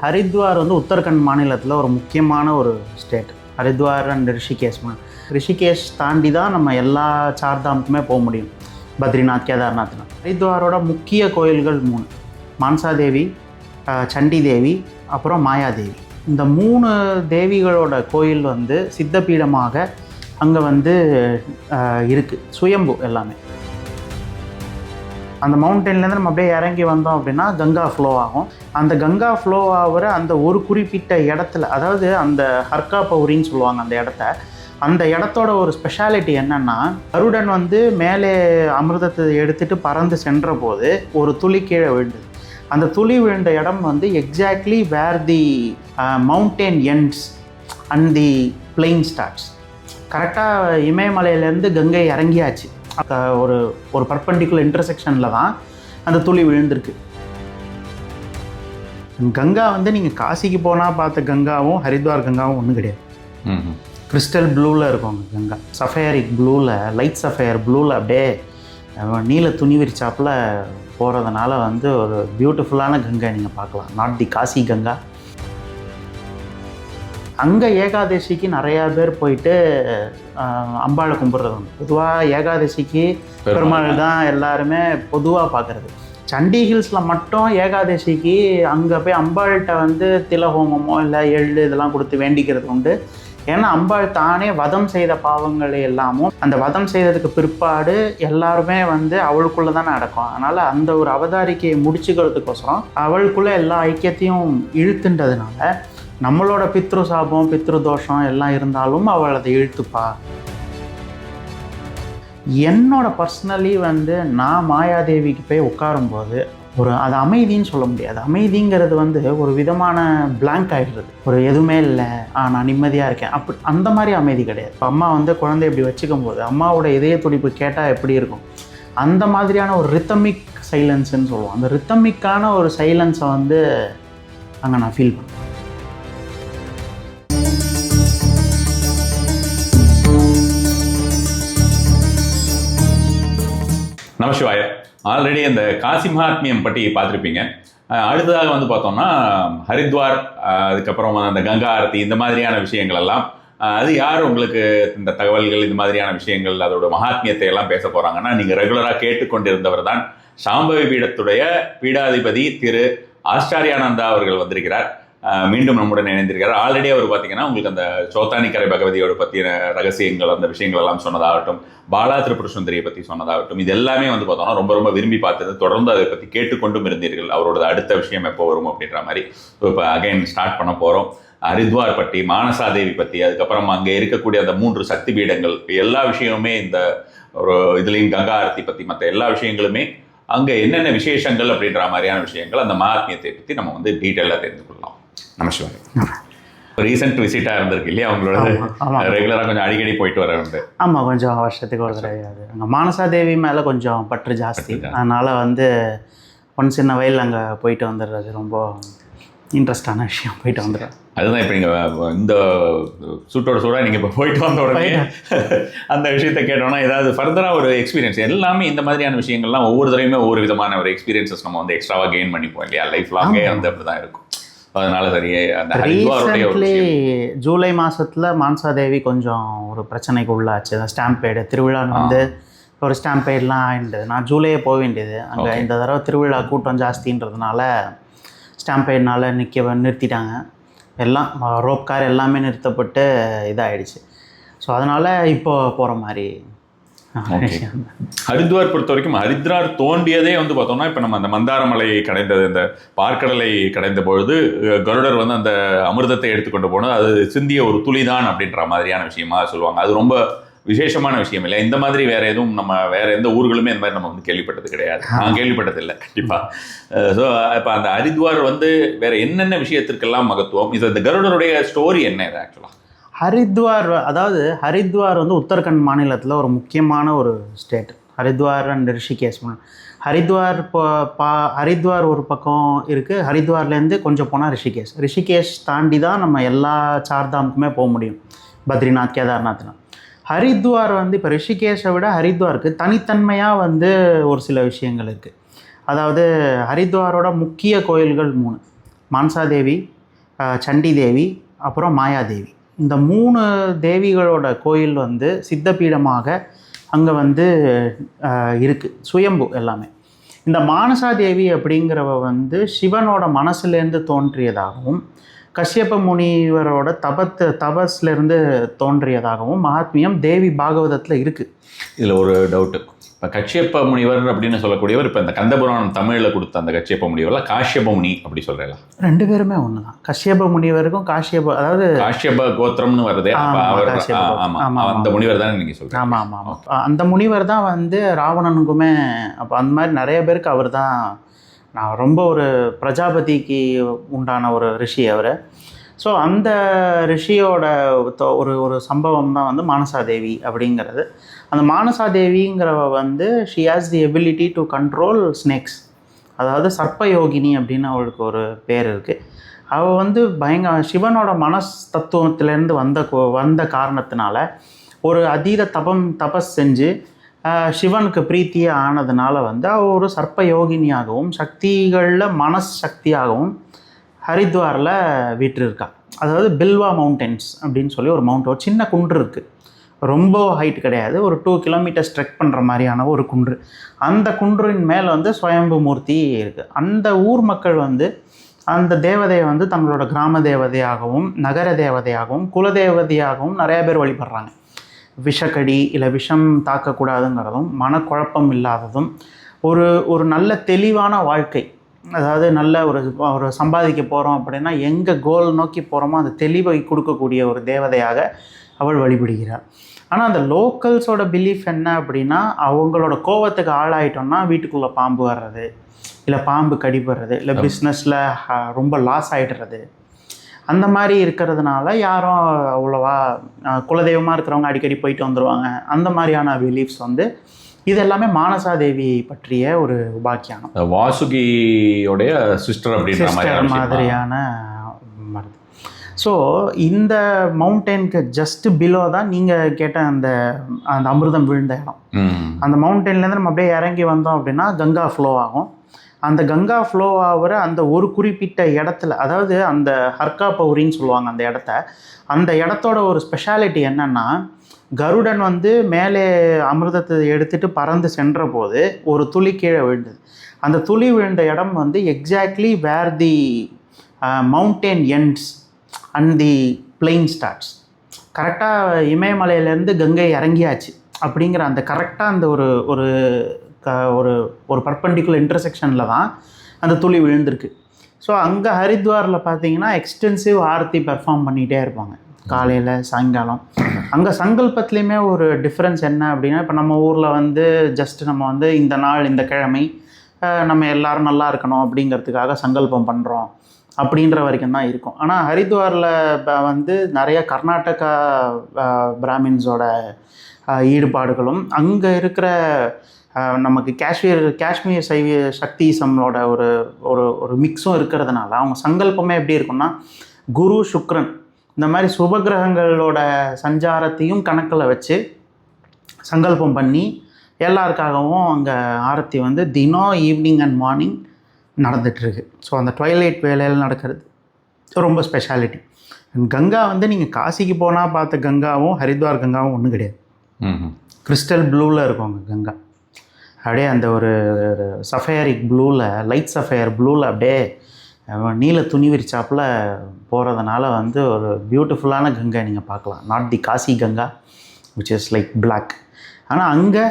ஹரித்வார் வந்து உத்தரகண்ட் மாநிலத்தில் ஒரு முக்கியமான ஒரு ஸ்டேட். ஹரித்வார் அண்ட் ரிஷிகேஷ். ரிஷிகேஷ் தாண்டி தான் நம்ம எல்லா சார்தாமுக்குமே போக முடியும். பத்ரிநாத், கேதார்நாத்னா. ஹரித்வாரோட முக்கிய கோயில்கள் 3: மான்சாதேவி, சண்டி தேவி, அப்புறம் மாயாதேவி. இந்த 3 தேவிகளோட கோயில் வந்து சித்தப்பீடமாக அங்கே வந்து இருக்குது. சுயம்பு எல்லாமே. அந்த மவுண்டன்லேருந்து நம்ம அப்படியே இறங்கி வந்தோம் அப்படின்னா கங்கா ஃப்ளோ ஆகும். அந்த கங்கா ஃப்ளோ ஆகிற அந்த ஒரு குறிப்பிட்ட இடத்துல, அதாவது அந்த ஹர்கா பௌரின்னு சொல்லுவாங்க அந்த இடத்தோட ஒரு ஸ்பெஷாலிட்டி என்னென்னா, கருடன் வந்து மேலே அமிர்தத்தை எடுத்துகிட்டு பறந்து சென்ற போது ஒரு துளி கீழே விழுந்தது. அந்த துளி விழுந்த இடம் வந்து exactly where the mountain ends and the plain starts. கரெக்டாக இமயமலையிலேருந்து கங்கை இறங்கியாச்சு. ஒரு பர்பண்டிகுலர் இன்டர்செக்ஷனில் தான் அந்த துளி விழுந்திருக்கு. கங்கா வந்து நீங்கள் காசிக்கு போனால் பார்த்த கங்காவும் ஹரித்வார் கங்காவும் ஒன்றும் கிடையாது. கிறிஸ்டல் ப்ளூவில் இருக்கும் கங்கா. சஃபயரிக் ப்ளூவில், லைட் சஃபயர் ப்ளூவில் அப்படியே நீல துணி விரிச்சாப்பில் போகிறதுனால வந்து ஒரு பியூட்டிஃபுல்லான கங்கை நீங்கள் பார்க்கலாம். Not the Kashi Ganga. அங்கே ஏகாதசிக்கு நிறையா பேர் போயிட்டு அம்பாளை கும்பிட்றது உண்டு. பொதுவாக ஏகாதசிக்கு பெருமாள் தான் எல்லாருமே பொதுவாக பார்க்குறது. சண்டி ஹில்ஸில் மட்டும் ஏகாதசிக்கு அங்கே போய் அம்பாள்கிட்ட வந்து திலஹோமமோ இல்லை எள்ளு இதெல்லாம் கொடுத்து வேண்டிக்கிறது உண்டு. ஏன்னா அம்பாள் தானே வதம் செய்த பாவங்கள் எல்லாமும் அந்த வதம் செய்ததுக்கு பிற்பாடு எல்லாருமே வந்து அவளுக்குள்ளே தானே நடக்கும். அதனால் அந்த ஒரு அவதாரிக்கையை முடிச்சுக்கிறதுக்கோசரம் அவளுக்குள்ளே எல்லா ஐக்கியத்தையும் இழுத்துன்றதுனால நம்மளோட பித்ரு சாபம், பித்ரு தோஷம் எல்லாம் இருந்தாலும் அவள் அதை இழுத்துப்பா. என்னோட பர்சனலி வந்து நான் மாயாதேவிக்கு போய் உட்காரும்போது அது அமைதின்னு சொல்ல முடியாது. அமைதிங்கிறது வந்து ஒரு விதமான பிளாங்க் ஆகிடுறது. ஒரு எதுவுமே இல்லை, நான் நிம்மதியாக இருக்கேன் அந்த மாதிரி அமைதி கிடையாது. இப்போ அம்மா வந்து குழந்தை இப்படி வச்சுக்கும் போது அம்மாவோட இதய துடிப்பு கேட்டால் எப்படி இருக்கும், அந்த மாதிரியான ஒரு ரித்தமிக் சைலன்ஸுன்னு சொல்லுவோம். அந்த ரித்தமிக்கான ஒரு சைலன்ஸை வந்து அங்கே நான் ஃபீல் பண்ணுவேன். நமசிவாய. ஆல்ரெடி அந்த காசி மகாத்மியம் பற்றி பார்த்துருப்பீங்க. அடுத்ததாக வந்து பார்த்தோம்னா ஹரித்வார், அதுக்கப்புறம் அந்த கங்கா ஆரத்தி, இந்த மாதிரியான விஷயங்கள் எல்லாம் அது யார் உங்களுக்கு இந்த தகவல்கள், இந்த மாதிரியான விஷயங்கள், அதோட மகாத்மியத்தை எல்லாம் பேச போகிறாங்கன்னா, நீங்கள் ரெகுலராக கேட்டுக்கொண்டிருந்தவர் தான் சாம்பவி பீடத்துடைய பீடாதிபதி திரு ஆச்சாரியானந்தா அவர்கள் வந்திருக்கிறார். மீண்டும் நம்முடன் இணைந்திருக்கிறார். ஆல்ரெடி அவர் பார்த்தீங்கன்னா உங்களுக்கு அந்த சோத்தானிக்கரை பகவதியோட பற்றின ரகசியங்கள், அந்த விஷயங்கள் எல்லாம் சொன்னதாகட்டும், பாலா திரிபுர சுந்தரியை பற்றி சொன்னதாகட்டும், இது எல்லாமே வந்து பார்த்தோம்னா ரொம்ப ரொம்ப விரும்பி பார்த்தது. தொடர்ந்து அதை பற்றி கேட்டுக்கொண்டும் இருந்தீர்கள். அவரோட அடுத்த விஷயம் எப்போ வரும் அப்படின்ற மாதிரி. ஸோ இப்போ அகைன் ஸ்டார்ட் பண்ண போகிறோம். ஹரித்வார் பற்றி, மானசாதேவி பற்றி, அதுக்கப்புறம் அங்கே இருக்கக்கூடிய அந்த 3 சக்தி பீடங்கள், எல்லா விஷயமுமே இந்த ஒரு இதுலேயும் கங்கா ஆரத்தி பற்றி மற்ற எல்லா விஷயங்களுமே அங்கே என்னென்ன விசேஷங்கள் அப்படின்ற மாதிரியான விஷயங்கள், அந்த மகாத்மியத்தை பற்றி நம்ம வந்து டீட்டெயிலாக தெரிந்து கொள்ளலாம். நமஸ்காரம். ரீசெண்ட் விசிட்டாக இருந்திருக்கு இல்லையா அவங்களோட? ரெகுலராக கொஞ்சம் அடிக்கடி போயிட்டு வர உண்டு. ஆமாம், கொஞ்சம் வருஷத்துக்கு ஒரு தடவை. அங்கே மானசாதேவி மேலே கொஞ்சம் பற்று ஜாஸ்தி. அதனால் வந்து ஒன்ஸ் இன் அ வைல் அங்கே போயிட்டு வந்துடுறது ரொம்ப இன்ட்ரெஸ்டான விஷயம். போயிட்டு வந்துடுறேன். அதுதான் இப்போ நீங்கள் இந்த சூட்டோட நீங்கள் இப்போ போயிட்டு வந்த உடனே அந்த விஷயத்தை கேட்டோம்னா ஏதாவது ஃபர்தராக ஒரு எக்ஸ்பீரியன்ஸ், எல்லாமே இந்த மாதிரியான விஷயங்கள்லாம் ஒவ்வொரு தடவையுமே ஒவ்வொரு விதமான ஒரு எக்ஸ்பீரியன்ஸஸ் நம்ம வந்து எக்ஸ்ட்ராவாக கெயின் பண்ணிப்போம் இல்லையா? லைஃப் லாங்கே வந்து அப்படி தான் இருக்கும். அதனால சரியே ரீசென்ட்லி ஜூலை மாதத்தில் மான்சாதேவி கொஞ்சம் ஒரு பிரச்சனைக்கு உள்ளாச்சு. ஸ்டாம்பேடு திருவிழா வந்து ஒரு ஸ்டாம்பேட்லாம் ஆயிடுது. நான் ஜூலையே போக வேண்டியது. அங்கே இந்த தடவை திருவிழா கூட்டம் ஜாஸ்தின்றதுனால ஸ்டாம்பேட்னால நிறுத்திட்டாங்க. எல்லாம் ரோப் கார் எல்லாமே நிறுத்தப்பட்டு இதாகிடுச்சு. ஸோ அதனால் இப்போ போகிற மாதிரி. ஹரித்வார் பொறுத்த வரைக்கும் ஹரித்வார் தோண்டியதே வந்து பார்த்தோம்னா, இப்போ நம்ம அந்த மந்தாரமலையை கடைந்தது, இந்த பார்க்கடலை கடைந்த பொழுது கருடர் வந்து அந்த அமிர்தத்தை எடுத்துக்கொண்டு போனது அது சிந்திய ஒரு துளிதான் அப்படின்ற மாதிரியான விஷயமா சொல்லுவாங்க. அது ரொம்ப விசேஷமான விஷயம் இல்லை. இந்த மாதிரி வேற எந்த ஊர்களுமே இந்த மாதிரி நம்ம வந்து கேள்விப்பட்டது கிடையாது. நான் கேள்விப்பட்டதில்லை கண்டிப்பாக. ஸோ இப்போ அந்த ஹரித்வார் வந்து வேற என்னென்ன விஷயத்திற்கெல்லாம் மகத்துவம், இது இந்த கருடருடைய ஸ்டோரி என்ன இது ஆக்சுவலாக? ஹரித்வார் வந்து உத்தரகண்ட் மாநிலத்தில் ஒரு முக்கியமான ஒரு ஸ்டேட். ஹரித்வார் அண்ட் ரிஷிகேஷ். ஹரித்வார் ஒரு பக்கம் இருக்குது. ஹரித்வார்லேருந்து கொஞ்சம் போனால் ரிஷிகேஷ் தாண்டி தான் நம்ம எல்லா சார்தாமுக்குமே போக முடியும். பத்ரிநாத், கேதார்நாத்னா. ஹரித்வார் வந்து இப்போ ரிஷிகேஷை விட ஹரித்வாருக்கு தனித்தன்மையாக வந்து ஒரு சில விஷயங்கள் இருக்குது. அதாவது ஹரித்வாரோட முக்கிய கோயில்கள் 3: மானசாதேவி, சண்டி தேவி, அப்புறம் மாயாதேவி. இந்த 3 தேவிகளோட கோயில் வந்து சித்தப்பீடமாக அங்கே வந்து இருக்குது, சுயம்பு எல்லாமே. இந்த மானசாதேவி அப்படிங்கிறவ வந்து சிவனோட மனசுலேருந்து தோன்றியதாகவும் கஷ்யப முனிவரோட தபஸ்லேருந்து தோன்றியதாகவும் மகாத்மியம் தேவி பாகவதத்தில் இருக்குது. இதில் ஒரு டவுட்டு. இப்போ கஷ்யப்ப முனிவர் அப்படின்னு சொல்லக்கூடியவர் இப்போ இந்த கந்தபுராணம் தமிழில் கொடுத்த அந்த கஷ்யப்ப முனிவர்ல காஷ்யப முனி அப்படி சொல்கிறீங்களா? 2 பேருமே ஒன்று தான். கஷ்யப முனிவருக்கும் அதாவது காஷ்யப கோத்திரம்னு வருது. அந்த முனிவர் தானே நீங்கள் சொல்கிறீங்க? ஆமாம் ஆமாம். அந்த முனிவர் தான் வந்து ராவணனுக்குமே அப்போ அந்த மாதிரி நிறைய பேருக்கு அவர் தான். நான் ரொம்ப ஒரு பிரஜாபதிக்கு உண்டான ஒரு ரிஷி அவர். ஸோ அந்த ரிஷியோட ஒரு சம்பவம் தான் வந்து மானசாதேவி அப்படிங்கிறது. அந்த மானசாதேவிங்கிறவ வந்து she has the ability to control snakes, அதாவது சர்ப்பயோகினி அப்படின்னு அவளுக்கு ஒரு பேர் இருக்குது. அவள் வந்து சிவனோட மனஸ் தத்துவத்திலேருந்து வந்த காரணத்தினால ஒரு அதீத தபஸ் செஞ்சு சிவனுக்கு பிரீத்தியே ஆனதுனால வந்து அவள் ஒரு சர்ப்பயோகினியாகவும் சக்திகளில் சக்தியாகவும் ஹரித்வாரில் வீற்றிருக்கா. அதாவது பில்வா மவுண்டன்ஸ் அப்படின்னு சொல்லி ஒரு ஒரு சின்ன குன்று இருக்குது. ரொம்ப ஹைட் கிடையாது, ஒரு 2 கிலோமீட்டர்ஸ் ட்ரெக் பண்ணுற மாதிரியான ஒரு குன்று. அந்த குன்றின் மேலே வந்து சுயம்பு மூர்த்தி இருக்குது. அந்த ஊர் மக்கள் வந்து அந்த தேவதையை வந்து தங்களோட கிராம தேவதையாகவும் நகர தேவதையாகவும் குலதேவதையாகவும் நிறையா பேர் வழிபடுறாங்க. விஷக்கடி இல்லை விஷம் தாக்கக்கூடாதுங்கிறதும் மனக்குழப்பம் இல்லாததும் ஒரு நல்ல தெளிவான வாழ்க்கை, அதாவது நல்ல ஒரு சம்பாதிக்க போகிறோம் அப்படின்னா எங்கே கோல் நோக்கி போகிறோமோ அந்த தெளிவை கொடுக்கக்கூடிய ஒரு தேவதையாக அவள் வழிபடுகிறாள். ஆனால் அந்த லோக்கல்ஸோட பிலீஃப் என்ன அப்படின்னா, அவங்களோட கோவத்துக்கு ஆளாயிட்டோம்னா வீட்டுக்குள்ளே பாம்பு வர்றது, இல்லை பாம்பு கடிபடுறது, இல்லை பிஸ்னஸில் ரொம்ப லாஸ் ஆகிடுறது, அந்த மாதிரி இருக்கிறதுனால யாரும் அவ்வளோவா குலதெய்வமாக இருக்கிறவங்க அடிக்கடி போயிட்டு வந்துடுவாங்க. அந்த மாதிரியான பிலீஃப்ஸ் வந்து இது எல்லாமே மானசாதேவி பற்றிய ஒரு உபாக்கியானம். வாசுகியோடைய சிஸ்டர் மாதிரியான மருது. ஸோ இந்த மவுண்டெயினுக்கு ஜஸ்ட் பிலோ தான் நீங்கள் கேட்ட அந்த அமிர்தம் விழுந்த இடம். அந்த மவுண்டெயின்லேருந்து நம்ம அப்படியே இறங்கி வந்தோம் அப்படின்னா கங்கா ஃப்ளோ ஆகும். அந்த கங்கா ஃப்ளோ ஆகிற அந்த ஒரு குறிப்பிட்ட இடத்துல, அதாவது அந்த ஹர்கா பௌரின்னு சொல்லுவாங்க அந்த இடத்தோட ஒரு ஸ்பெஷாலிட்டி என்னென்னா, கருடன் வந்து மேலே அமிர்தத்தை எடுத்துகிட்டு பறந்து சென்ற போது ஒரு துளி கீழே விழுந்தது. அந்த துளி விழுந்த இடம் வந்து exactly where the mountain ends and the plain starts. கரெக்டாக இமயமலையிலேருந்து கங்கை இறங்கியாச்சு அப்படிங்கிற அந்த கரெக்டாக அந்த ஒரு பர்பண்டிகுலர் இன்டர்செக்ஷனில் தான் அந்த துளி விழுந்திருக்கு. ஸோ அங்கே ஹரித்வாரில் பார்த்தீங்கன்னா எக்ஸ்டென்சிவ் ஆரத்தி பெர்ஃபார்ம் பண்ணிகிட்டே இருப்பாங்க காலையில் சாயங்காலம். அங்கே சங்கல்பத்துலேயுமே ஒரு டிஃப்ரென்ஸ் என்ன அப்படின்னா, இப்போ நம்ம ஊரில் வந்து நம்ம வந்து இந்த நாள் இந்த கிழமை நம்ம எல்லோரும் நல்லா இருக்கணும் அப்படிங்கிறதுக்காக சங்கல்பம் பண்ணுறோம் அப்படின்ற வரைக்கும் தான் இருக்கும். ஆனால் ஹரித்வாரில் வந்து நிறைய கர்நாடகா பிராமின்ஸோட ஈடுபாடுகளும் அங்கே இருக்கிற நமக்கு காஷ்மீர் சைவ சக்திசமோட ஒரு மிக்ஸும் இருக்கிறதுனால அவங்க சங்கல்பமே எப்படி இருக்குன்னா, குரு சுக்ரன் இந்த மாதிரி சுபகிரகங்களோட சஞ்சாரத்தையும் கணக்கில் வச்சு சங்கல்பம் பண்ணி எல்லாருக்காகவும் அங்கே ஆரத்தி வந்து தினம் ஈவினிங் அண்ட் மார்னிங் நடந்துகிட்ருக்கு. ஸோ அந்த ட்வைலைட் வேலையில் நடக்கிறது ரொம்ப ஸ்பெஷாலிட்டி. அண்ட் கங்கா வந்து நீங்கள் காசிக்கு போனால் பார்த்த கங்காவும் ஹரித்வார் கங்காவும் ஒன்றும் கிடையாது. கிறிஸ்டல் ப்ளூவில் இருக்கும் அங்கே கங்கா. அப்படியே அந்த ஒரு சஃபயரிக் ப்ளூவில், லைட் சஃபயர் ப்ளூவில் அப்படியே நீல துணி விரிச்சாப்பில் போகிறதுனால வந்து ஒரு பியூட்டிஃபுல்லான கங்கை நீங்கள் பார்க்கலாம். Not the Kashi Ganga which is like black. ஆனால் அங்கே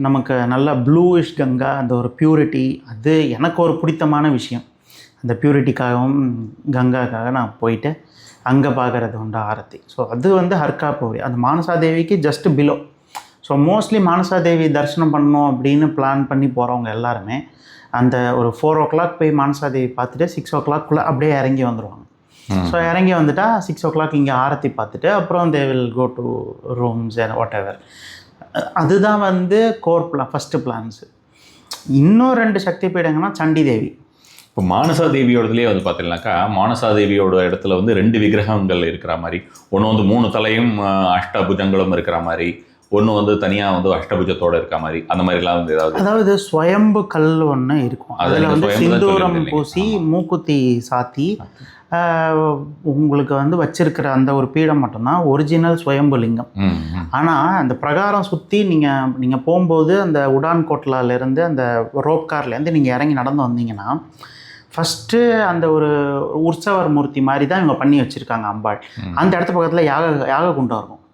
நமக்கு நல்ல ப்ளூயிஷ் கங்கா, அந்த ஒரு பியூரிட்டி, அது எனக்கு ஒரு பிடித்தமான விஷயம். அந்த பியூரிட்டிக்காகவும் கங்காக்காக நான் போயிட்டு அங்கே பார்க்குறது உண்டு ஆரத்தி. ஸோ அது வந்து ஹர்கா பௌரி, அந்த மானசாதேவிக்கு just below. So mostly Mansa Devi தரிசனம் பண்ணணும் அப்படின்னு பிளான் பண்ணி போகிறவங்க எல்லாருமே அந்த ஒரு 4 o'clock போய் மானசாதேவி பார்த்துட்டு 6 o'clock அப்படியே இறங்கி வந்துடுவாங்க. ஸோ இறங்கி வந்துட்டால் 6 o'clock இங்கே ஆரத்தி பார்த்துட்டு அப்புறம் they will go to rooms and whatever. அதுதான் வந்து கோர் பிளான், ஃபஸ்ட்டு பிளான்ஸு. இன்னும் 2 சக்தி பீடங்கன்னா சண்டி தேவி. இப்போ மானசாதேவியோடதுலேயே வந்து பார்த்தீங்கன்னாக்கா, மானசாதேவியோட இடத்துல வந்து 2 விக்கிரகங்கள் இருக்கிற மாதிரி, ஒன்று வந்து 3 தலையும் 8 புஜங்களும் இருக்கிற மாதிரி, ஒன்று வந்து தனியாக வந்து அஷ்டபுஜத்தோட இருக்க மாதிரி அந்த மாதிரிலாம் வந்து ஏதாவது? அதாவது ஸ்வயம்பு கல் ஒன்று இருக்கும், அதில் வந்து சிந்தூரம் பூசி மூக்குத்தி சாத்தி உங்களுக்கு வந்து வச்சிருக்கிற அந்த ஒரு பீடம் மட்டும்தான் ஒரிஜினல் ஸ்வயம்பு லிங்கம். ஆனால் அந்த பிரகாரம் சுற்றி நீங்கள் போகும்போது அந்த உடான் கோட்லாலேருந்து அந்த ரோப் கார்லேருந்து நீங்கள் இறங்கி நடந்து வந்தீங்கன்னா ஃபஸ்ட்டு அந்த ஒரு உற்சவர் மூர்த்தி மாதிரி தான் இவங்க பண்ணி வச்சுருக்காங்க அம்பாள். அந்த இடத்து பக்கத்தில் யாக குண்டம் இருக்கும்.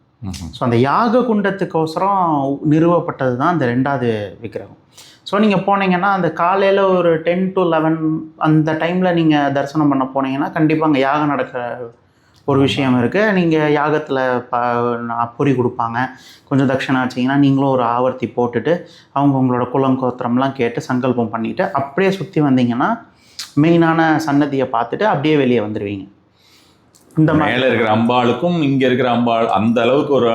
ஸோ அந்த யாக குண்டத்துக்கோசரம் நிறுவப்பட்டது தான் அந்த 2வது விக்கிரகம். ஸோ நீங்கள் போனீங்கன்னா அந்த காலையில் ஒரு 10 to 11 அந்த டைமில் நீங்கள் தரிசனம் பண்ண போனீங்கன்னா கண்டிப்பாக அங்கே யாகம் நடக்கிற ஒரு விஷயம் இருக்குது. நீங்கள் யாகத்தில் பொறி கொடுப்பாங்க, கொஞ்சம் தட்சணை வச்சிங்கன்னா நீங்களும் ஒரு ஆவர்த்தி போட்டுட்டு அவங்க உங்களோட குலம் கோத்திரம்லாம் கேட்டு சங்கல்பம் பண்ணிவிட்டு அப்படியே சுற்றி வந்தீங்கன்னா மெயினான சன்னதியை பார்த்துட்டு அப்படியே வெளியே வந்துடுவீங்க. இந்த மேலே இருக்கிற அம்பாளுக்கும் இங்கே இருக்கிற அம்பாள் அந்த அளவுக்கு ஒரு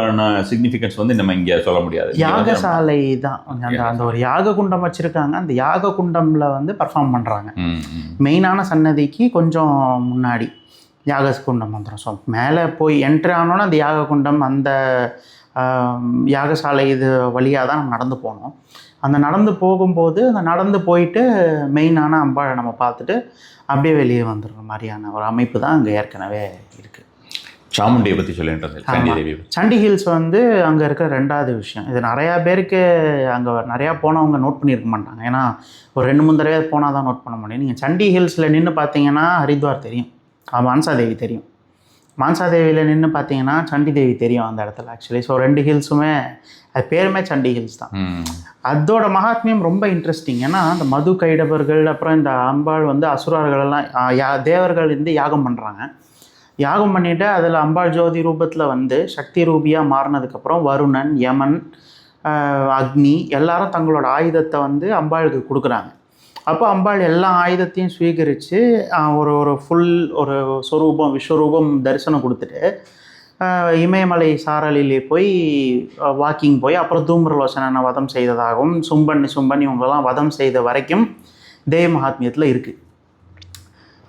சிக்னிஃபிகன்ஸ் வந்து நம்ம இங்கே சொல்ல முடியாது. யாகசாலை தான் அந்த ஒரு யாக குண்டம் வச்சுருக்காங்க. அந்த யாக குண்டமில் வந்து பர்ஃபார்ம் பண்ணுறாங்க. மெயினான சன்னதிக்கு கொஞ்சம் முன்னாடி யாக குண்டம் வந்துடும். ஸோ மேலே போய் என்ட்ரி ஆனோன்னா அந்த யாக குண்டம் அந்த யாகசாலை இது வழியாக தான் நம்ம நடந்து போனோம். அந்த நடந்து போகும்போது அந்த நடந்து போயிட்டு மெயினான அம்பாளை நம்ம பார்த்துட்டு அப்படியே வெளியே வந்துடுற மாதிரியான ஒரு அமைப்பு தான் அங்கே ஏற்கனவே இருக்குது. சாமுண்டியை பற்றி சொல்லிட்டு சண்டி ஹில்ஸ் வந்து அங்கே இருக்கிற 2வது விஷயம். இது நிறையா பேருக்கு அங்கே நிறையா போனவங்க நோட் பண்ணியிருக்க மாட்டாங்க. ஏன்னா ஒரு 2-3 தடவை போனால் தான் நோட் பண்ண முடியும். நீங்கள் சண்டி ஹில்ஸில் நின்று பார்த்தீங்கன்னா ஹரித்வார் தெரியும், மான்சாதேவி தெரியும். மான்சாதேவியில் நின்று பார்த்தீங்கன்னா சண்டி தேவி தெரியும் அந்த இடத்துல ஆக்சுவலி. ஸோ 2 ஹில்ஸுமே அது பேருமே சண்டி ஹில்ஸ் தான். அதோட மகாத்மியம் ரொம்ப இன்ட்ரெஸ்டிங். ஏன்னா அந்த மது கைடபர்கள் அப்புறம் இந்த அம்பாள் வந்து அசுரர்களெல்லாம் தேவர்கள் இருந்து யாகம் பண்ணுறாங்க. யாகம் பண்ணிவிட்டு அதில் அம்பாள் ஜோதி ரூபத்தில் வந்து சக்தி ரூபியாக மாறினதுக்கப்புறம் வருணன், யமன், அக்னி எல்லாரும் தங்களோட ஆயுதத்தை வந்து அம்பாளுக்கு கொடுக்குறாங்க. அப்போ அம்பாள் எல்லா ஆயுதத்தையும் ஸ்வீகரித்து ஒரு ஃபுல் ஒரு ஸ்வரூபம் விஸ்வரூபம் தரிசனம் கொடுத்துட்டு இமயமலை சாரலிலே போய் வாக்கிங் போய் அப்புறம் தூம்ரலோசனனை வதம் செய்ததாகவும் சும்பன் இவங்களெல்லாம் வதம் செய்த வரைக்கும் தேவ மகாத்மியத்தில் இருக்குது.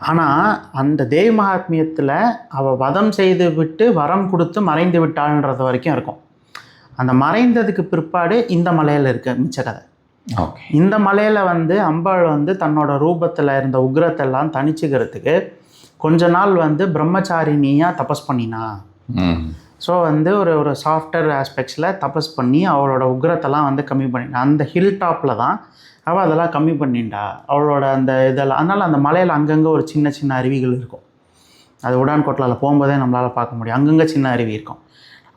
ஆனால் அந்த தேவ மகாத்மியத்தில் அவள் வதம் செய்து விட்டு வரம் கொடுத்து மறைந்து விட்டாள்ன்றது வரைக்கும் இருக்கும். அந்த மறைந்ததுக்கு பிற்பாடு இந்த மலையில் இருக்க மிச்ச கதை. இந்த மலையில் வந்து அம்பாள் வந்து தன்னோட ரூபத்தில் இருந்த உக்ரத்தெல்லாம் தனிச்சுக்கிறதுக்கு கொஞ்ச நாள் வந்து பிரம்மச்சாரினியாக தபஸ் பண்ணினா. ஸோ வந்து ஒரு சாஃப்ட்வேர் ஆஸ்பெக்ட்ஸில் தபஸ் பண்ணி அவளோட உக்ரத்தெல்லாம் வந்து கம்மி பண்ணிட்டா. அந்த ஹில் டாப்பில் தான் அவள் அதெல்லாம் கம்மி பண்ணிட்டா அவளோட அந்த இதெல்லாம். அதனால் அந்த மலையில் அங்கங்கே ஒரு சின்ன சின்ன அருவிகள் இருக்கும். அது உடான் கோட்லாவில் போகும்போதே நம்மளால் பார்க்க முடியும். அங்கங்கே சின்ன அருவி இருக்கும்.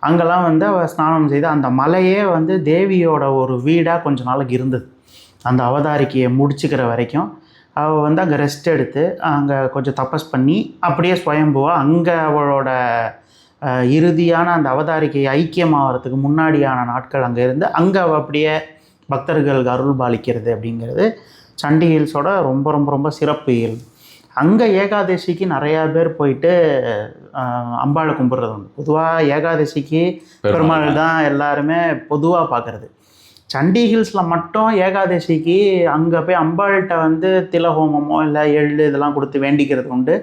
அங்கெல்லாம் வந்து அவள் ஸ்நானம் செய்து அந்த மலையே வந்து தேவியோட ஒரு வீடாக கொஞ்ச நாளைக்கு இருந்தது. அந்த அவதாரிக்கையை முடிச்சுக்கிற வரைக்கும் அவள் வந்து அங்கே ரெஸ்ட் எடுத்து அங்கே கொஞ்சம் தபஸ் பண்ணி அப்படியே ஸ்வயம்புவாக அங்கே அவளோட இறுதியான அந்த அவதாரிக்கை ஐக்கியமாகறதுக்கு முன்னாடியான நாட்கள் அங்கே இருந்து அங்கே அவள் அப்படியே பக்தர்களுக்கு அருள் பாலிக்கிறது அப்படிங்கிறது சண்டி ஹில்ஸோட ரொம்ப ரொம்ப ரொம்ப சிறப்பு இயல்பு. அங்கே ஏகாதசிக்கு நிறையா பேர் போயிட்டு அம்பாளை கும்பிட்றது உண்டு. பொதுவாக ஏகாதசிக்கு பெருமாள் தான் எல்லாருமே பொதுவாக பார்க்குறது. சண்டி ஹில்ஸில் மட்டும் ஏகாதசிக்கு அங்கே போய் அம்பாள்கிட்ட வந்து திலஹோமமோ இல்லை எள்ளு இதெல்லாம் கொடுத்து வேண்டிக்கிறது உண்டு.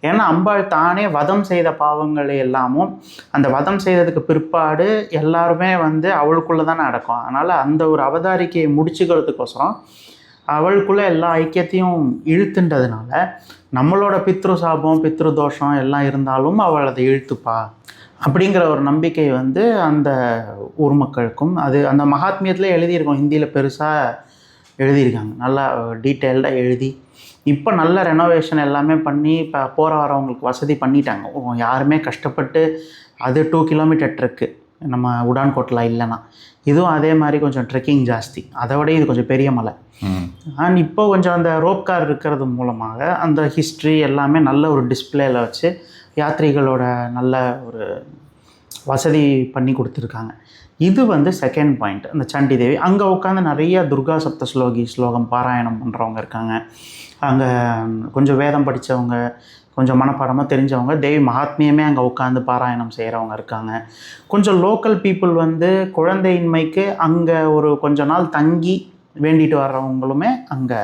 ஏன்னா அம்பாள் தானே வதம் செய்த பாவங்களை எல்லாமும் அந்த வதம் செய்ததுக்கு பிற்பாடு எல்லாருமே வந்து அவளுக்குள்ளே தானே அடக்கும். அதனால் அந்த ஒரு அவதாரிக்கையை முடிச்சுக்கிறதுக்கோசரம் அவளுக்குள்ளே எல்லா ஐக்கியத்தையும் இழுத்துன்றதுனால நம்மளோட பித்ரு சாபம் பித்ரு தோஷம் எல்லாம் இருந்தாலும் அவள் அதை இழுத்துப்பா அப்படிங்கிற ஒரு நம்பிக்கை வந்து அந்த ஊர் மக்களுக்கும் அது அந்த மகாத்மியத்தில் எழுதியிருக்கோம். ஹிந்தியில் பெருசாக எழுதியிருக்காங்க, நல்லா டீட்டெயில்டாக எழுதி. இப்போ நல்ல ரெனோவேஷன் எல்லாமே பண்ணி இப்போ போகிற வரவங்களுக்கு வசதி பண்ணிட்டாங்க. யாருமே கஷ்டப்பட்டு அது 2 கிலோமீட்டர் ட்ரெக்கு நம்ம உடான் கோட்லா இல்லைன்னா இதுவும் அதே மாதிரி கொஞ்சம் ட்ரெக்கிங் ஜாஸ்தி. அதை விட இது கொஞ்சம் பெரிய மலை. அண்ட் இப்போ கொஞ்சம் அந்த ரோப் கார் இருக்கிறது மூலமாக அந்த ஹிஸ்ட்ரி எல்லாமே நல்ல ஒரு டிஸ்பிளேயில் வச்சு யாத்ரிகளோட நல்ல ஒரு வசதி பண்ணி கொடுத்துருக்காங்க. இது வந்து செகண்ட் பாயிண்ட். அந்த சண்டி தேவி அங்கே உட்காந்து நிறைய துர்கா சப்த ஸ்லோகம் பாராயணம் பண்ணுறவங்க இருக்காங்க. அங்கே கொஞ்சம் வேதம் படித்தவங்க கொஞ்சம் மனப்பாடமாக தெரிஞ்சவங்க தேவி மகாத்மியமே அங்கே உட்காந்து பாராயணம் செய்கிறவங்க இருக்காங்க. கொஞ்சம் லோக்கல் பீப்புள் வந்து குழந்தையின்மைக்கு அங்கே ஒரு கொஞ்ச நாள் தங்கி வேண்டிட்டு வர்றவங்களுமே அங்கே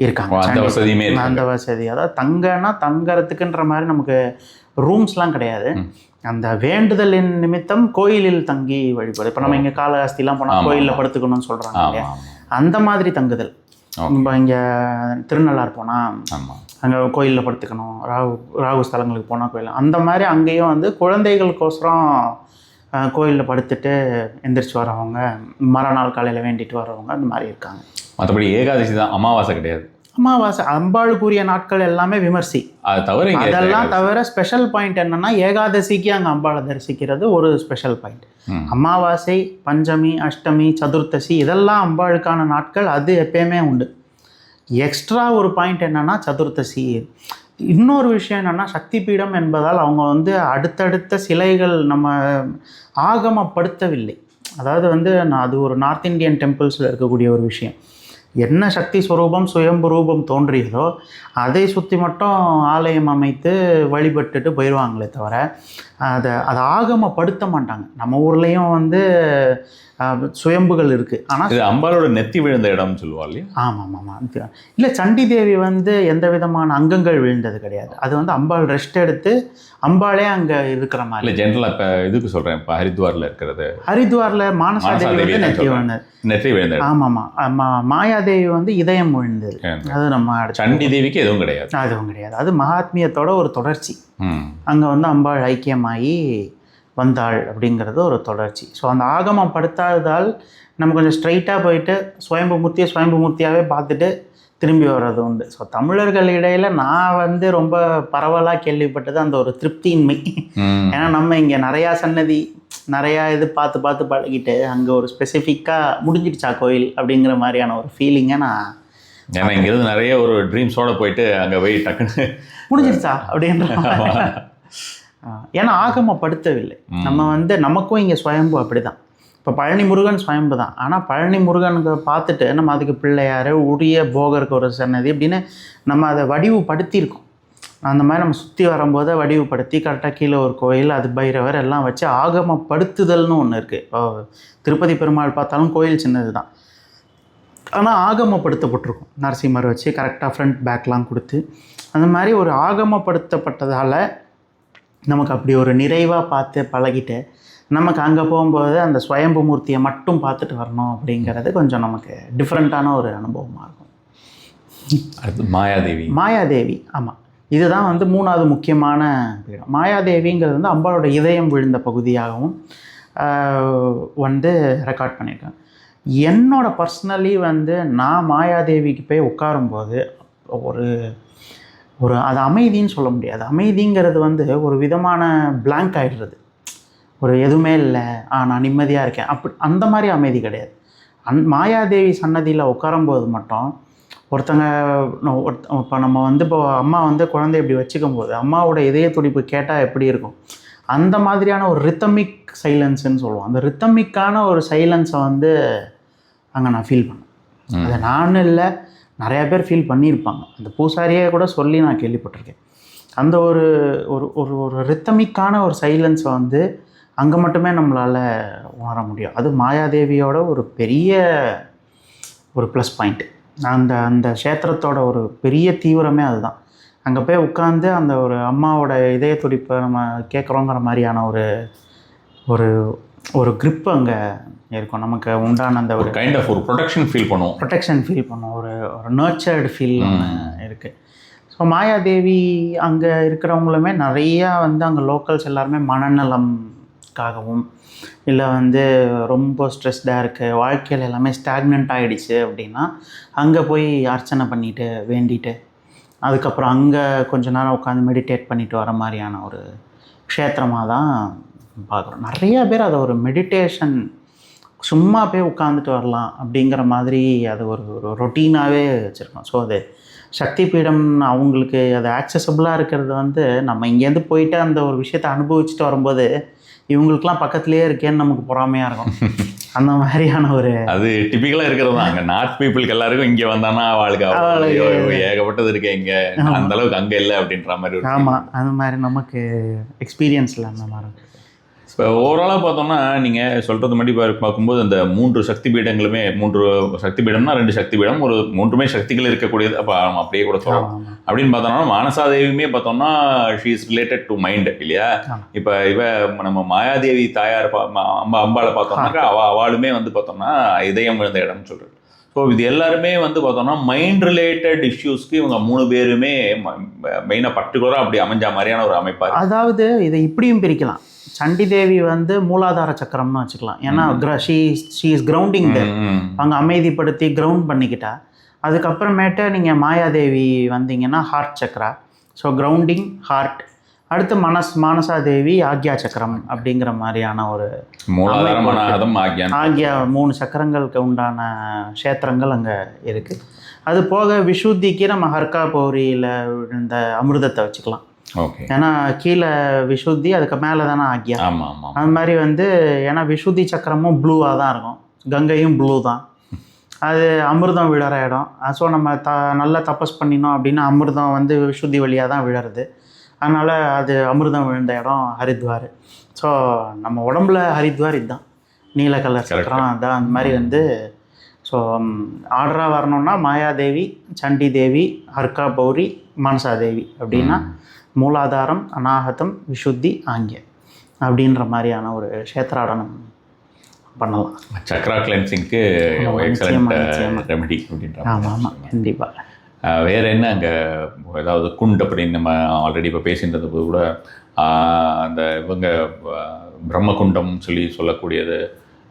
இருக்காங்க. அந்த வசதியுமே இருக்கு. அந்த வசதி, அதாவது தங்கன்னா தங்கறதுக்குன்ற மாதிரி நமக்கு ரூம்ஸ்லாம் கிடையாது. அந்த வேண்டுதலின் நிமித்தம் கோயிலில் தங்கி வழிபாடு. இப்போ நம்ம இங்கே காளஹஸ்திலாம் போனால் கோயிலில் படுத்துக்கணும்னு சொல்கிறாங்க இல்லையா, அந்த மாதிரி தங்குதல். இப்போ இங்கே திருநள்ளாறு போனால் அங்கே கோயிலில் படுத்துக்கணும், ராகு ஸ்தலங்களுக்கு போனால் கோயில், அந்த மாதிரி அங்கேயும் வந்து குழந்தைகளுக்கோசரம் கோயிலில் படுத்துட்டு எந்திரிச்சு வரவங்க, மறுநாள் காலையில் வேண்டிட்டு வரவங்க அந்த மாதிரி இருக்காங்க. மற்றபடி ஏகாதசி தான், அமாவாசை கிடையாது. அமாவாசை அம்பாளுக்குரிய நாட்கள் எல்லாமே விமர்சி. அது தவிர அதெல்லாம் தவிர ஸ்பெஷல் பாயிண்ட் என்னன்னா, ஏகாதசிக்கு அங்கே அம்பாளை தரிசிக்கிறது ஒரு ஸ்பெஷல் பாயிண்ட். அமாவாசை, பஞ்சமி, அஷ்டமி, சதுர்த்தசி இதெல்லாம் அம்பாளுக்கான நாட்கள், அது எப்பயுமே உண்டு. எக்ஸ்ட்ரா ஒரு பாயிண்ட் என்னன்னா சதுர்த்தசி. இன்னொரு விஷயம் என்னென்னா, சக்தி பீடம் என்பதால் அவங்க வந்து அடுத்தடுத்த சிலைகள் நம்ம ஆகமப்படுத்தவில்லை. அதாவது வந்து அது ஒரு நார்த் இந்தியன் டெம்பிள்ஸில் இருக்கக்கூடிய ஒரு விஷயம். என்ன சக்தி ஸ்வரூபம் சுயம்பு ரூபம் தோன்றியதோ அதை சுற்றி மட்டும் ஆலயம் அமைத்து வழிபட்டுட்டு போயிடுவாங்களே தவிர அதை ஆகமப்படுத்த மாட்டாங்க. நம்ம ஊர்லேயும் வந்து சுயம்புகள் இருக்குது. ஆனால் இது அம்பாலோட நெத்தி விழுந்த இடம்னு சொல்லுவா இல்லையா? ஆமாம் ஆமாம். இல்லை, சண்டி தேவி வந்து எந்த விதமான அங்கங்கள் விழுந்தது கிடையாது. அது வந்து அம்பாள் ரெஸ்ட் எடுத்து அம்பாளே அங்கே இருக்கிற மாதிரி. இல்லை, ஜென்ரலாக இப்போ இதுக்கு சொல்கிறேன், இப்போ ஹரித்வாரில் இருக்கிறது, ஹரித்வாரில் மானசாதேவி வந்து நெத்தி விழுந்தது. ஆமாம், மாயாதேவி வந்து இதயம் விழுந்தது. அது நம்ம சண்டி தேவிக்கு எதுவும் கிடையாது. அதுவும் கிடையாது. அது மகாத்மியத்தோட ஒரு தொடர்ச்சி. அங்கே வந்து அம்பாள் ஐக்கியமாகி வந்தாள் அப்படிங்கிறது ஒரு தொடர்ச்சி. ஸோ அந்த ஆகமம் படுத்தாததால் நம்ம கொஞ்சம் ஸ்ட்ரைட்டாக போயிட்டு சுயம்புமூர்த்தியாகவே பார்த்துட்டு திரும்பி வர்றது உண்டு. ஸோ தமிழர்கள் இடையில் நான் வந்து ரொம்ப பரவலாக கேள்விப்பட்டது அந்த ஒரு திருப்தியின்மை. ஏன்னா நம்ம இங்கே நிறையா சன்னதி நிறையா இது பார்த்து பழகிட்டு அங்கே ஒரு ஸ்பெசிஃபிக்காக முடிஞ்சிடுச்சா கோயில் அப்படிங்கிற மாதிரியான ஒரு ஃபீலிங்கை நான், ஏன்னா இங்கேருந்து நிறைய ஒரு ட்ரீம்ஸோடு போயிட்டு அங்கே போய் டக்குன்னு முடிஞ்சிடுச்சா அப்படின்ற, ஏன்னா ஆகமப்படுத்தவில்லை. நம்ம வந்து நமக்கும் இங்கே சுயம்பு அப்படி தான். இப்போ பழனி முருகன் சுயம்பு தான். ஆனால் பழனி முருகனுக்கு பார்த்துட்டு நம்ம அதுக்கு பிள்ளையார், உரிய போகருக்கு ஒரு சன்னதி அப்படின்னு நம்ம அதை வடிவுபடுத்தியிருக்கோம். அந்த மாதிரி நம்ம சுற்றி வரும்போது வடிவுபடுத்தி கரெக்டாக கீழே ஒரு கோயில், அது பைரவர் எல்லாம் வச்சு ஆகமப்படுத்துதல்னு ஒன்று இருக்குது. இப்போ திருப்பதி பெருமாள் பார்த்தாலும் கோயில் சின்னது தான், ஆனால் ஆகமப்படுத்தப்பட்டிருக்கும். நரசிம்மர் வச்சு கரெக்டாக ஃப்ரண்ட் பேக்லாம் கொடுத்து அந்த மாதிரி ஒரு ஆகமப்படுத்தப்பட்டதால் நமக்கு அப்படி ஒரு நிறைவாக பார்த்து பழகிட்டு நமக்கு அங்கே போகும்போது அந்த சுயம்பு மூர்த்தியை மட்டும் பார்த்துட்டு வரணும் அப்படிங்கிறது கொஞ்சம் நமக்கு டிஃப்ரெண்ட்டான ஒரு அனுபவமாக இருக்கும். அடுத்து மாயாதேவி. ஆமாம், இதுதான் வந்து மூணாவது முக்கியமான பீடம். மாயாதேவிங்கிறது வந்து அம்பாளோட இதயம் விழுந்த பகுதியாகவும் வந்து ரெக்கார்ட் பண்ணியிருக்கேன். என்னோட பர்சனலி வந்து நான் மாயாதேவிக்கு போய் உட்காரும்போது ஒரு அது அமைதின்னு சொல்ல முடியாது. அமைதிங்கிறது வந்து ஒரு விதமான பிளாங்க் ஆகிடுறது, ஒரு எதுவுமே இல்லை, நான் நிம்மதியாக இருக்கேன் அந்த மாதிரி அமைதி கிடையாது. மாயாதேவி சன்னதியில் உட்காரும்போது மட்டும் ஒருத்தங்க இப்போ நம்ம வந்து இப்போ அம்மா வந்து குழந்தை இப்படி வச்சுக்கும் போது அம்மாவோட இதய துடிப்பு கேட்டால் எப்படி இருக்கும், அந்த மாதிரியான ஒரு ரித்தமிக் சைலன்ஸுன்னு சொல்லுவோம். அந்த ரித்தமிக்கான ஒரு சைலன்ஸை வந்து அங்கே நான் ஃபீல் பண்ணேன். அதை நான் இல்லை, நிறையா பேர் ஃபீல் பண்ணியிருப்பாங்க. அந்த பூசாரியே கூட சொல்லி நான் கேள்விப்பட்டிருக்கேன். அந்த ஒரு ஒரு ஒரு ஒரு ரித்தமிக்கான ஒரு சைலன்ஸை வந்து அங்கே மட்டுமே நம்மளால் உணர முடியும். அது மாயாதேவியோட ஒரு பெரிய ஒரு ப்ளஸ் பாயிண்ட்டு. அந்த க்ஷேத்திரத்தோட ஒரு பெரிய தீவிரமே அதுதான். அங்கே போய் உட்காந்து அந்த ஒரு அம்மாவோட இதய துடிப்பை நம்ம கேட்குறோங்கிற மாதிரியான ஒரு ஒரு ஒரு க்ரிப் அங்கே இருக்கும். நமக்கு உண்டான அந்த ஒரு கைண்ட் ஆஃப் ஒரு ப்ரொடெக்ஷன் ஃபீல் பண்ணுவோம், ஒரு நர்ச்சர்டு ஃபீல் இருக்குது. ஸோ மாயாதேவி அங்கே இருக்கிறவங்களுமே நிறையா வந்து அங்கே லோக்கல்ஸ் எல்லாருமே மனநலம்காகவும் இல்லை வந்து ரொம்ப ஸ்ட்ரெஸ்டாக இருக்குது, வாழ்க்கையில் எல்லாமே ஸ்டாக்னண்ட் ஆகிடுச்சு அப்படின்னா அங்கே போய் அர்ச்சனை பண்ணிவிட்டு வேண்டிட்டு அதுக்கப்புறம் அங்கே கொஞ்ச நேரம் உட்காந்து மெடிடேட் பண்ணிட்டு வர மாதிரியான ஒரு க்ஷேத்திரமாக தான் பார்க்குறோம். நிறையா பேர் அதை ஒரு மெடிடேஷன் சும்மா போய் உட்காந்துட்டு வரலாம் அப்படிங்கிற மாதிரி அது ஒரு ரொட்டீனாகவே வச்சுருக்கோம். ஸோ அது சக்தி பீடம் அவங்களுக்கு அது ஆக்சசபிளாக இருக்கிறது வந்து நம்ம இங்கேருந்து போயிட்டு அந்த ஒரு விஷயத்தை அனுபவிச்சுட்டு வரும்போது இவங்களுக்குலாம் பக்கத்துலேயே இருக்கேன்னு நமக்கு பொறாமையாக இருக்கும். அந்த மாதிரியான ஒரு அது டிபிக்கலாக இருக்கிறது தான். அங்கே நார்த் பீப்புளுக்கு எல்லாருக்கும் இங்கே வந்தானா அவளுக்கு ஏகப்பட்டது இருக்கேன் இங்கே, அந்த அளவுக்கு அங்கே இல்லை அப்படின்ற மாதிரி. ஆமாம், அந்த மாதிரி நமக்கு எக்ஸ்பீரியன்ஸில் அந்த மாதிரி. இப்போ ஓவராலாக பார்த்தோம்னா நீங்கள் சொல்கிறது மாதிரி பார்க்கும்போது அந்த 3 சக்தி பீடங்களுமே 3 சக்தி பீடம்னா 2 சக்தி பீடம் ஒரு 3மே சக்திகள் இருக்கக்கூடியது. அப்போ அப்படியே கூட சொல்லலாம். அப்படின்னு பார்த்தோம்னா மானசாதேவியுமே பார்த்தோம்னா she is related to mind இல்லையா? இப்போ நம்ம மாயாதேவி தாயார் அம்பாளை பார்த்தோம்னாக்கா அவளுமே வந்து பார்த்தோம்னா இதயம் விழுந்த இடம்னு சொல்கிறது. ஸோ இது எல்லாருமே வந்து பார்த்தோம்னா மைண்ட் ரிலேட்டட் இஷ்யூஸ்க்கு இவங்க 3 பேருமே மெயினாக பர்டிகுலராக அப்படி அமைஞ்ச மாதிரியான ஒரு அமைப்பாக. அதாவது இதை இப்படியும் பிரிக்கலாம். சண்டி தேவி வந்து மூலாதார சக்கரம்னு வச்சுக்கலாம். ஏன்னா ஷீ இஸ் கிரவுண்டிங் அங்கே அமைதிப்படுத்தி கிரவுண்ட் பண்ணிக்கிட்டா. அதுக்கப்புறமேட்டு நீங்கள் மாயாதேவி வந்தீங்கன்னா heart chakra. So grounding heart. அடுத்து மானசாதேவி ஆக்யா சக்கரம் அப்படிங்கிற மாதிரியான ஒரு ஆக்யா 3 சக்கரங்களுக்கு உண்டான க்ஷேத்திரங்கள் அங்கே இருக்குது. அது போக விஷுத்திக்கு நம்ம ஹர்கா பௌரியில் இந்த அமிர்தத்தை வச்சுக்கலாம். ஏன்னா கீழே விஷுத்தி, அதுக்கு மேலே தானே ஆக்யா. அது மாதிரி வந்து ஏன்னா விஷுத்தி சக்கரமும் ப்ளூவாக தான் இருக்கும், கங்கையும் ப்ளூ தான். அது அமிர்தம் விழற இடம். ஸோ நம்ம நல்லா தபஸ் பண்ணினோம் அப்படின்னா அமிர்தம் வந்து விஷுத்தி வழியாக தான் விழறது. அதனால் அது அமிர்தம் விழுந்த இடம் ஹரித்வார். ஸோ நம்ம உடம்புல ஹரித்வார் இதுதான், நீல கலர் சக்கரம் அதுதான். அந்த மாதிரி வந்து ஸோ ஆர்டராக வரணும்னா மாயாதேவி, சண்டி தேவி, ஹர்கா பௌரி, மனசாதேவி அப்படின்னா மூலாதாரம், அநாகதம், விஷுத்தி, ஆங்கிய அப்படின்ற மாதிரியான ஒரு க்ஷேத்ராடனம் பண்ணலாம். சக்ரா கிளென்சிங்க்கு ரெமெடி அப்படின்ற. ஆமாம் ஆமாம், கண்டிப்பாக. வேறு என்ன அங்கே ஏதாவது குண்ட் அப்படின்னு நம்ம ஆல்ரெடி இப்போ பேசின்றது போது கூட அந்த இவங்க பிரம்மகுண்டம் சொல்லக்கூடியது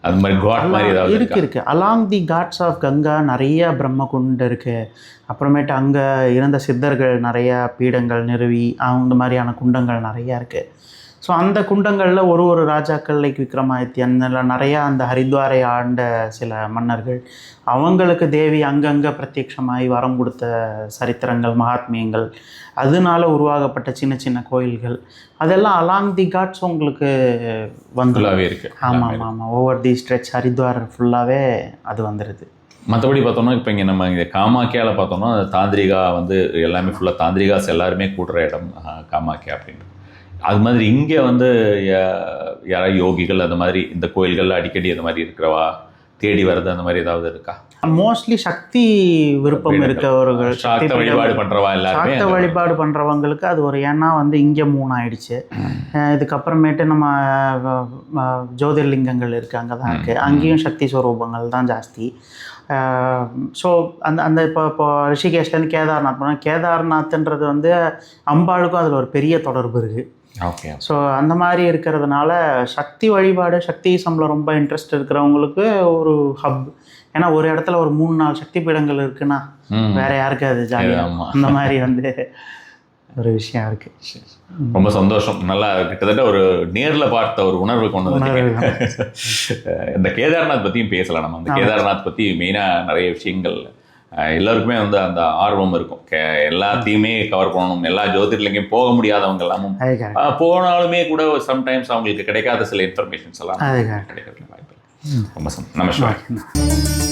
அது மாதிரி காட் மாதிரி ஏதாவது இருக்கு. Along the ghats of Ganga நிறைய பிரம்மகுண்டம் இருக்குது. அப்புறமேட்டு அங்கே இருந்த சித்தர்கள் நிறையா பீடங்கள் நிறுவி அந்த மாதிரியான குண்டங்கள் நிறையா இருக்குது. ஸோ அந்த குண்டங்களில் ஒரு ராஜாக்கள் லைக் விக்ரமாதித்யன் நிறையா அந்த ஹரித்வாரை ஆண்ட சில மன்னர்கள் அவங்களுக்கு தேவி அங்கங்கே பிரத்யட்சமாகி வரம் கொடுத்த சரித்திரங்கள், மகாத்மியங்கள், அதனால உருவாகப்பட்ட சின்ன சின்ன கோயில்கள் அதெல்லாம் அலாங் தி காட்ஸ் உங்களுக்கு வந்துலாவே இருக்குது. ஆமாம் ஆமாம், ஓவர் தி ஸ்ட்ரெச் ஹரித்வார் ஃபுல்லாகவே அது வந்துடுது. மற்றபடி பார்த்தோம்னா இப்போ இங்கே நம்ம இங்கே காமாக்கியாவில் பார்த்தோம்னா தாந்திரிகா வந்து எல்லாமே ஃபுல்லாக தாந்திரிகாஸ் எல்லாருமே கூட்டுற இடம் காமாக்கியா அப்படின்னு. அது மாதிரி இங்கே வந்து யாராவது யோகிகள் அந்த மாதிரி இந்த கோயில்கள் அடிக்கடி அந்த மாதிரி இருக்கிறவா தேடி வர்றது அந்த மாதிரி ஏதாவது இருக்கா? மோஸ்ட்லி சக்தி விருப்பம் இருக்கவர்கள், சாக்த வழிபாடு பண்ணுறவா எல்லாருமே, சாக்த வழிபாடு பண்ணுறவங்களுக்கு அது ஒரு ஏன்னா வந்து இங்கே 3 ஆயிடுச்சு. இதுக்கப்புறமேட்டு நம்ம ஜோதிர்லிங்கங்கள் இருக்குது, அங்கே தான் இருக்குது. அங்கேயும் சக்தி ஸ்வரூபங்கள் தான் ஜாஸ்தி. ஸோ அந்த இப்போ ரிஷிகேஷ்லேருந்து கேதார்நாத் போனால் கேதார்நாத்ன்றது வந்து அம்பாளுக்கும் அதில் ஒரு பெரிய தொடர்பு இருக்குது. ஓகே. ஸோ அந்த மாதிரி இருக்கிறதுனால சக்தி வழிபாடு, சக்தி சம்பளம் ரொம்ப இன்ட்ரெஸ்ட் இருக்கிறவங்களுக்கு ஒரு ஹப். ஏன்னா ஒரு இடத்துல ஒரு 3-4 சக்தி பீடங்கள் இருக்குன்னா வேற யாருக்கு அது ஜாலியாக அந்த மாதிரி வந்து ஒரு விஷயம் இருக்கு. ரொம்ப சந்தோஷம். நல்லா கிட்டத்தட்ட ஒரு நேரில் பார்த்த ஒரு உணர்வு கொண்டு வந்து இந்த கேதார்நாத் பற்றியும் பேசலாம். நம்ம அந்த கேதார்நாத் பற்றி மெயினாக நிறைய விஷயங்கள் எல்லாருக்குமே வந்து அந்த ஆர்வம் இருக்கும். எல்லாத்தையுமே கவர் பண்ணணும், எல்லா ஜோதிர்லிங்கையும் போக முடியாதவங்க எல்லாமும் போனாலுமே கூட சம்டைம்ஸ் அவங்களுக்கு கிடைக்காத சில இன்ஃபர்மேஷன்ஸ் எல்லாம் கிடைக்கிறது வாய்ப்பு. ரொம்ப நமஸ்காரம்.